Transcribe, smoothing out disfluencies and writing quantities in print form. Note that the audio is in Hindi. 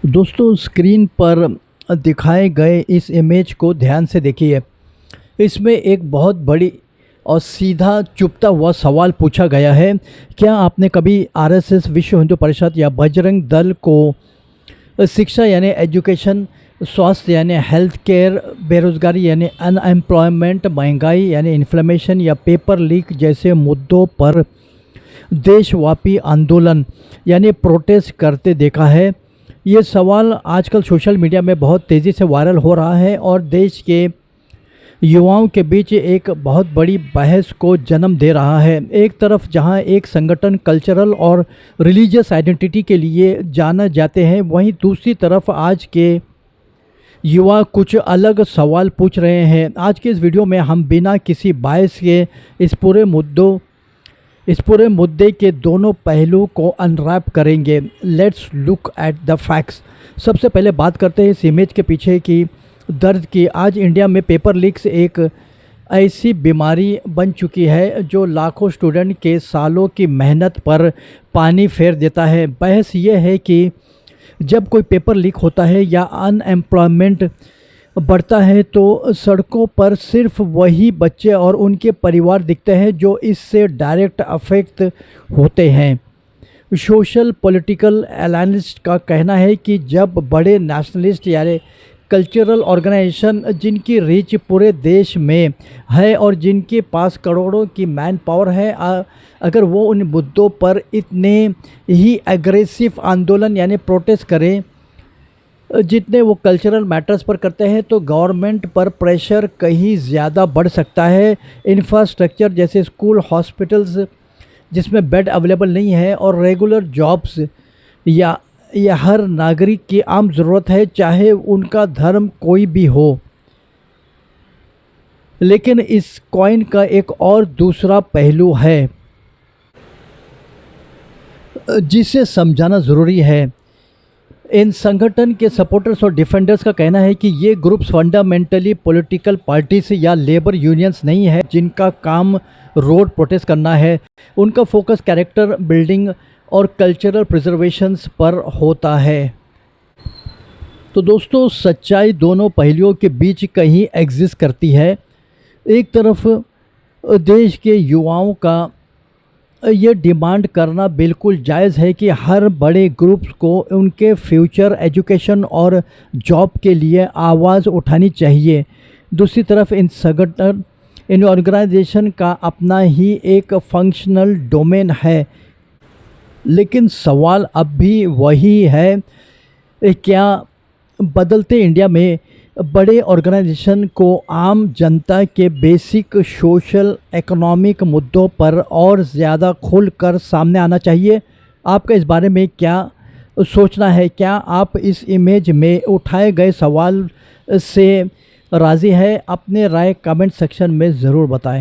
दोस्तों स्क्रीन पर दिखाए गए इस इमेज को ध्यान से देखिए। इसमें एक बहुत बड़ी और सीधा चुभता हुआ सवाल पूछा गया है। क्या आपने कभी आरएसएस, विश्व हिंदू परिषद या बजरंग दल को शिक्षा यानी एजुकेशन, स्वास्थ्य यानी हेल्थ केयर, बेरोजगारी यानी अनएम्प्लॉयमेंट, महंगाई यानी इन्फ्लेमेशन या पेपर लीक जैसे मुद्दों पर देशव्यापी आंदोलन यानी प्रोटेस्ट करते देखा है? ये सवाल आजकल सोशल मीडिया में बहुत तेज़ी से वायरल हो रहा है और देश के युवाओं के बीच एक बहुत बड़ी बहस को जन्म दे रहा है। एक तरफ जहां एक संगठन कल्चरल और रिलीजियस आइडेंटिटी के लिए जाना जाते हैं, वहीं दूसरी तरफ आज के युवा कुछ अलग सवाल पूछ रहे हैं। आज के इस वीडियो में हम बिना किसी बायस के इस पूरे मुद्दे के दोनों पहलू को अनरैप करेंगे। Let's look at the facts. सबसे पहले बात करते हैं इस इमेज के पीछे की दर्द की। आज इंडिया में पेपर लीक्स एक ऐसी बीमारी बन चुकी है जो लाखों स्टूडेंट के सालों की मेहनत पर पानी फेर देता है। बहस ये है कि जब कोई पेपर लीक होता है या अनएम्प्लॉयमेंट बढ़ता है तो सड़कों पर सिर्फ वही बच्चे और उनके परिवार दिखते हैं जो इससे डायरेक्ट अफेक्ट होते हैं। सोशल पॉलिटिकल एनालिस्ट का कहना है कि जब बड़े नेशनलिस्ट यानी कल्चरल ऑर्गेनाइजेशन जिनकी रीच पूरे देश में है और जिनके पास करोड़ों की मैन पावर है, अगर वो उन मुद्दों पर इतने ही एग्रेसिव आंदोलन यानी प्रोटेस्ट करें जितने वो कल्चरल मैटर्स पर करते हैं, तो गवर्नमेंट पर प्रेशर कहीं ज़्यादा बढ़ सकता है। इंफ्रास्ट्रक्चर जैसे स्कूल, हॉस्पिटल्स जिसमें बेड अवेलेबल नहीं है और रेगुलर जॉब्स या हर नागरिक की आम ज़रूरत है, चाहे उनका धर्म कोई भी हो। लेकिन इस कॉइन का एक और दूसरा पहलू है जिसे समझाना ज़रूरी है। इन संगठन के सपोर्टर्स और डिफेंडर्स का कहना है कि ये ग्रुप्स फंडामेंटली पॉलिटिकल पार्टीज या लेबर यूनियंस नहीं है जिनका काम रोड प्रोटेस्ट करना है। उनका फोकस कैरेक्टर बिल्डिंग और कल्चरल प्रिजर्वेशंस पर होता है। तो दोस्तों सच्चाई दोनों पहलुओं के बीच कहीं एग्जिस्ट करती है। एक तरफ देश के युवाओं का ये डिमांड करना बिल्कुल जायज़ है कि हर बड़े ग्रुप्स को उनके फ्यूचर, एजुकेशन और जॉब के लिए आवाज़ उठानी चाहिए। दूसरी तरफ इन ऑर्गेनाइजेशन का अपना ही एक फंक्शनल डोमेन है। लेकिन सवाल अब भी वही है, क्या बदलते इंडिया में बड़े ऑर्गेनाइजेशन को आम जनता के बेसिक सोशल इकोनॉमिक मुद्दों पर और ज़्यादा खुलकर सामने आना चाहिए? आपका इस बारे में क्या सोचना है? क्या आप इस इमेज में उठाए गए सवाल से राज़ी है? अपने राय कमेंट सेक्शन में ज़रूर बताएं।